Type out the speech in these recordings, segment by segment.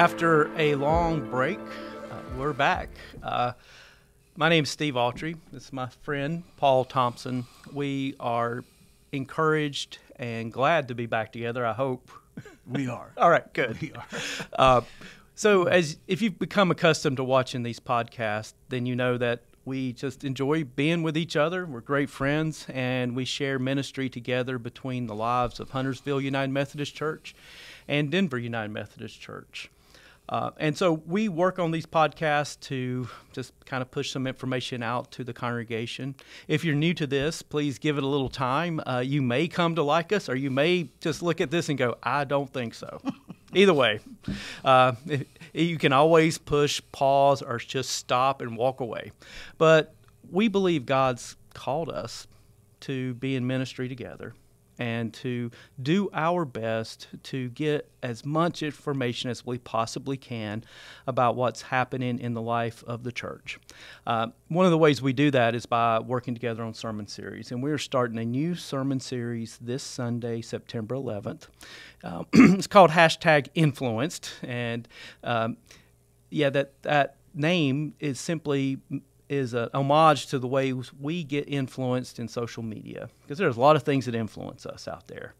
After a long break, we're back. My name is Steve Autrey. This is my friend, Paul Thompson. We are encouraged and glad to be back together, I hope. We are. All right, good. We are. So if you've become accustomed to watching these podcasts, then you know that we just enjoy being with each other. We're great friends, and we share ministry together between the lives of Huntersville United Methodist Church and Denver United Methodist Church. And so we work on these podcasts to just kind of push some information out to the congregation. If you're new to this, please give it a little time. You may come to like us, or you may just look at this and go, I don't think so. Either way, you can always push pause or just stop and walk away. But we believe God's called us to be in ministry together and to do our best to get as much information as we possibly can about what's happening in the life of the church. One of the ways we do that is by working together on sermon series, and we're starting a new sermon series this Sunday, September 11th. It's called #Influenced, and that name is simply an homage to the way we get influenced in social media, because there's a lot of things that influence us out there.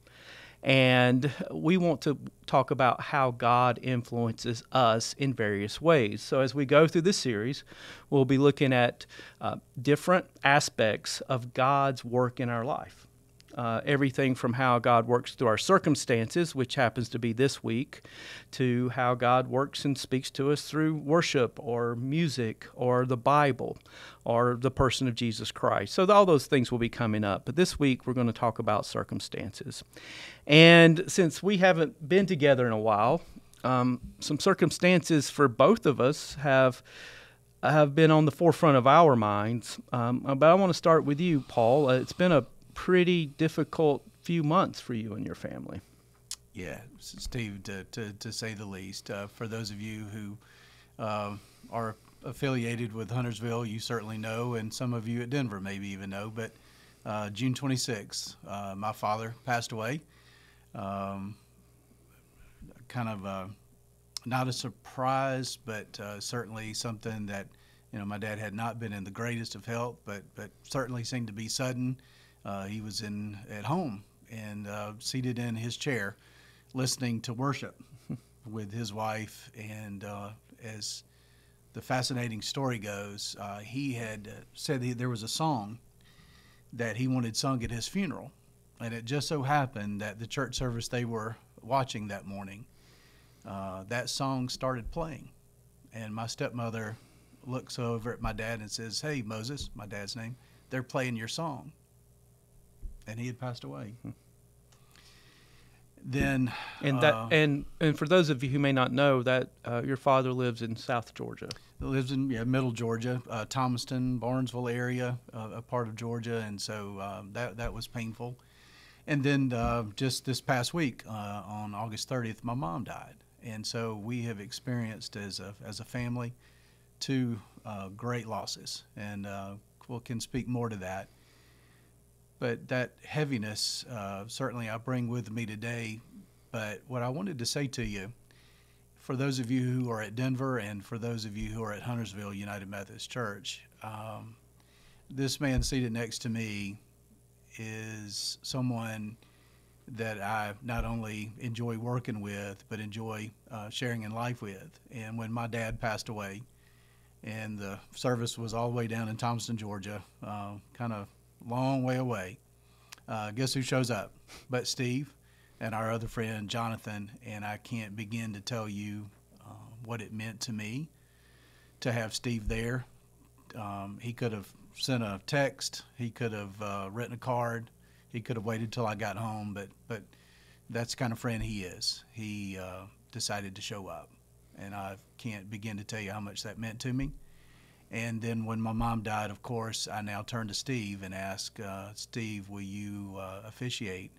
And we want to talk about how God influences us in various ways. So as we go through this series, we'll be looking at different aspects of God's work in our life. Everything from how God works through our circumstances, which happens to be this week, to how God works and speaks to us through worship or music or the Bible or the person of Jesus Christ. So all those things will be coming up. But this week we're going to talk about circumstances. And since we haven't been together in a while, some circumstances for both of us have been on the forefront of our minds. But I want to start with you, Paul. It's been a pretty difficult few months for you and your family. Yeah, Steve, to say the least. For those of you who are affiliated with Huntersville, you certainly know, and some of you at Denver maybe even know, but June 26th, my father passed away. Kind of not a surprise, but certainly something that, my dad had not been in the greatest of health, but certainly seemed to be sudden. He was at home and seated in his chair listening to worship with his wife. And as the fascinating story goes, he had said there was a song that he wanted sung at his funeral. And it just so happened that the church service they were watching that morning, that song started playing. And my stepmother looks over at my dad and says, "Hey, Moses," my dad's name, "they're playing your song." And he had passed away. Then, and for those of you who may not know, that your father lives in South Georgia. Lives in middle Georgia, Thompson, Barnesville area, a part of Georgia, and so that was painful. And then just this past week, on August 30th, my mom died, and so we have experienced as a family two great losses, and we can speak more to that. But that heaviness, certainly I bring with me today. But what I wanted to say to you, for those of you who are at Denver and for those of you who are at Huntersville United Methodist Church, this man seated next to me is someone that I not only enjoy working with, but enjoy sharing in life with. And when my dad passed away, and the service was all the way down in Thompson, Georgia, kind of long way away. Guess who shows up? But Steve and our other friend, Jonathan, and I can't begin to tell you what it meant to me to have Steve there. He could have sent a text. He could have written a card. He could have waited till I got home, but that's the kind of friend he is. He decided to show up, and I can't begin to tell you how much that meant to me. And then when my mom died, of course, I now turn to Steve and ask, Steve, will you officiate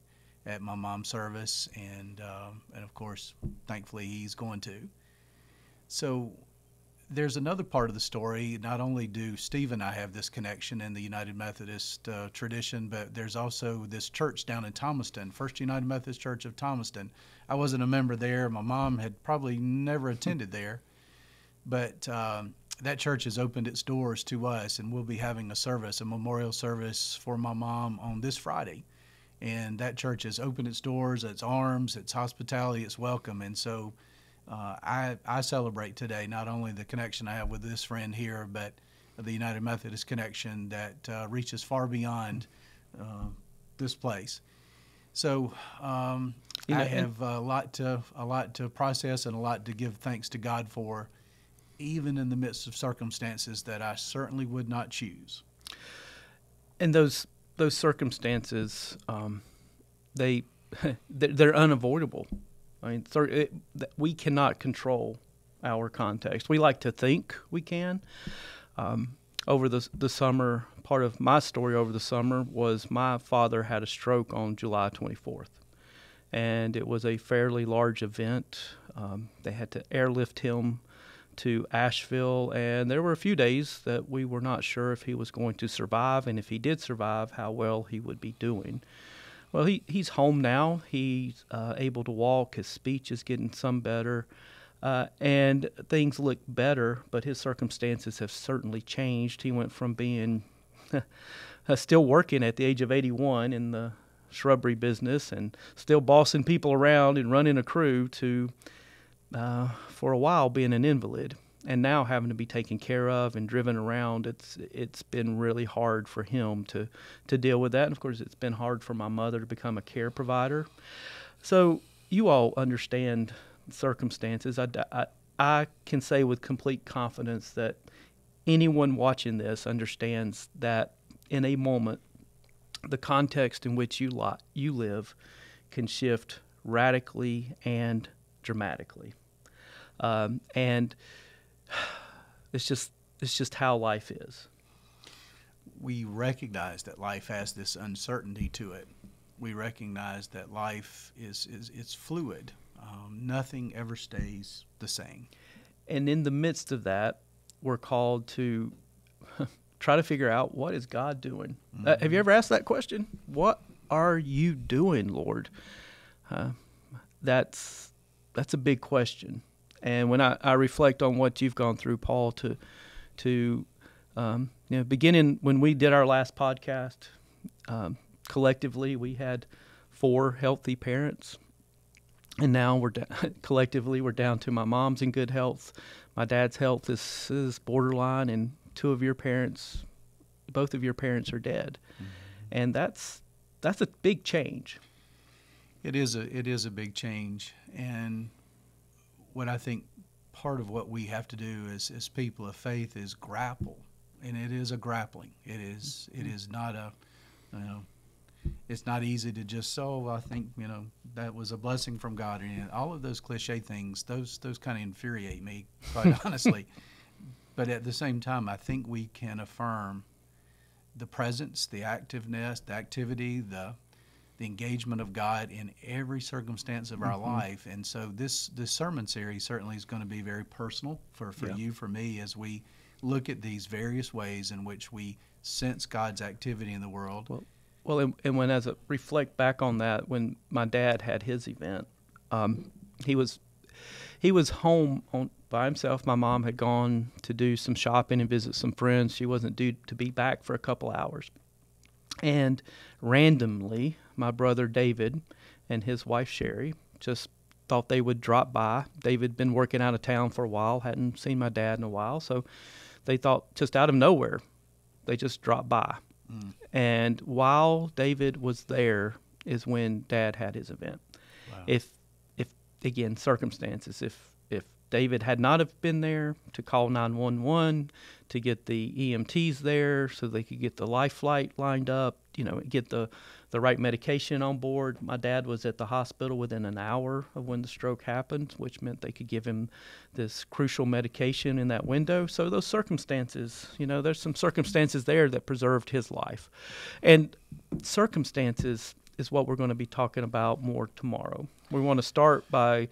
at my mom's service? And of course, thankfully, he's going to. So there's another part of the story. Not only do Steve and I have this connection in the United Methodist tradition, but there's also this church down in Thompson, First United Methodist Church of Thompson. I wasn't a member there. My mom had probably never attended there, but that church has opened its doors to us, and we'll be having a memorial service for my mom on this Friday. And that church has opened its doors, its arms, its hospitality, its welcome. And so I celebrate today not only the connection I have with this friend here, but the United Methodist connection that reaches far beyond this place. So I have a lot to process and a lot to give thanks to God for, even in the midst of circumstances that I certainly would not choose. And those circumstances, they're unavoidable. I mean, we cannot control our context. We like to think we can. Over the summer, part of my story over the summer was my father had a stroke on July 24th. And it was a fairly large event. They had to airlift him to Asheville, and there were a few days that we were not sure if he was going to survive, and if he did survive, how well he would be doing. Well, he's home now. He's able to walk. His speech is getting some better, and things look better, but his circumstances have certainly changed. He went from being still working at the age of 81 in the shrubbery business and still bossing people around and running a crew to for a while being an invalid, and now having to be taken care of and driven around. It's been really hard for him to deal with that. And of course, it's been hard for my mother to become a care provider. So you all understand the circumstances. I can say with complete confidence that anyone watching this understands that in a moment, the context in which you live can shift radically and dramatically. And it's just how life is. We recognize that life has this uncertainty to it. We recognize that life it's fluid. Nothing ever stays the same. And in the midst of that, we're called to try to figure out, what is God doing? Mm-hmm. Have you ever asked that question? What are you doing, Lord? That's a big question. And when I reflect on what you've gone through, Paul, beginning when we did our last podcast, collectively we had 4 healthy parents, and now collectively we're down to my mom's in good health. My dad's health is borderline, and both of your parents are dead, mm-hmm. And that's a big change. It is a big change, and what I think part of what we have to do as people of faith is grapple, and it is a grappling. It is not it's not easy to just I think that was a blessing from God, and all of those cliche things. Those kind of infuriate me, quite honestly. But at the same time, I think we can affirm the presence, the activeness, the activity, the engagement of God in every circumstance of our life. And so this sermon series certainly is going to be very personal for you, for me, as we look at these various ways in which we sense God's activity in the world. Well, and when as I reflect back on that, when my dad had his event, he was home by himself. My mom had gone to do some shopping and visit some friends. She wasn't due to be back for a couple hours. And randomly, my brother David and his wife Sherry just thought they would drop by. David had been working out of town for a while, hadn't seen my dad in a while, so they thought just out of nowhere, they just dropped by. Mm. And while David was there is when Dad had his event. Wow. If again, circumstances, if David had not have been there to call 911, to get the EMTs there so they could get the life flight lined up, get the right medication on board. My dad was at the hospital within an hour of when the stroke happened, which meant they could give him this crucial medication in that window. So those circumstances, there's some circumstances there that preserved his life. And circumstances is what we're going to be talking about more tomorrow. We want to start by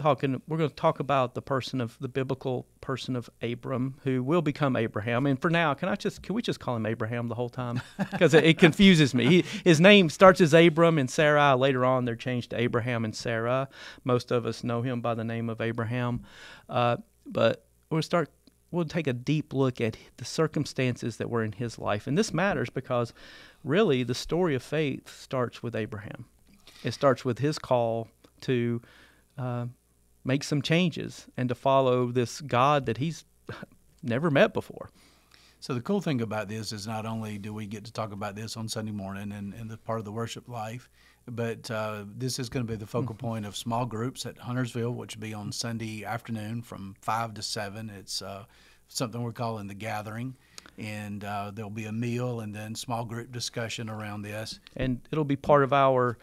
we're going to talk about the biblical person of Abram, who will become Abraham. And for now, can we just call him Abraham the whole time? Because it confuses me. His name starts as Abram and Sarai. Later on, they're changed to Abraham and Sarah. Most of us know him by the name of Abraham. But we'll take a deep look at the circumstances that were in his life. And this matters because really the story of faith starts with Abraham. It starts with his call to make some changes and to follow this God that he's never met before. So the cool thing about this is not only do we get to talk about this on Sunday morning and the part of the worship life, but this is going to be the focal point of small groups at Huntersville, which will be on Sunday afternoon from 5 to 7. It's something we're calling the Gathering. And there'll be a meal and then small group discussion around this. And it'll be part of our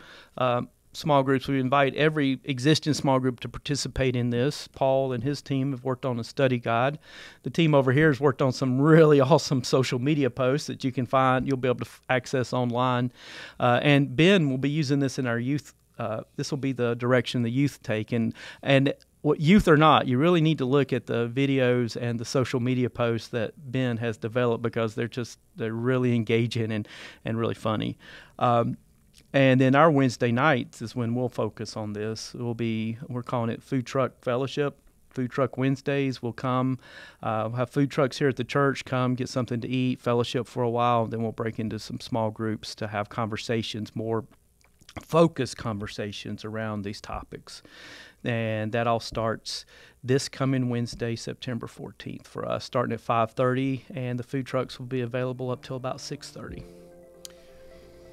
small groups. We invite every existing small group to participate in this. Paul and his team have worked on a study guide. The team over here has worked on some really awesome social media posts that you can find, you'll be able to access online. And Ben will be using this in our youth. This will be the direction the youth take. And what youth or not, you really need to look at the videos and the social media posts that Ben has developed because they're really engaging and really funny. And then our Wednesday nights is when we'll focus on this. We're calling it Food Truck Fellowship. Food Truck Wednesdays will come. We'll have food trucks here at the church. Come get something to eat, fellowship for a while. Then we'll break into some small groups to have conversations, more focused conversations around these topics. And that all starts this coming Wednesday, September 14th for us, starting at 5:30, and the food trucks will be available up till about 6:30.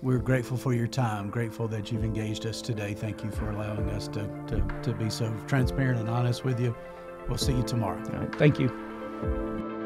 We're grateful for your time, grateful that you've engaged us today. Thank you for allowing us to be so transparent and honest with you. We'll see you tomorrow. All right, thank you.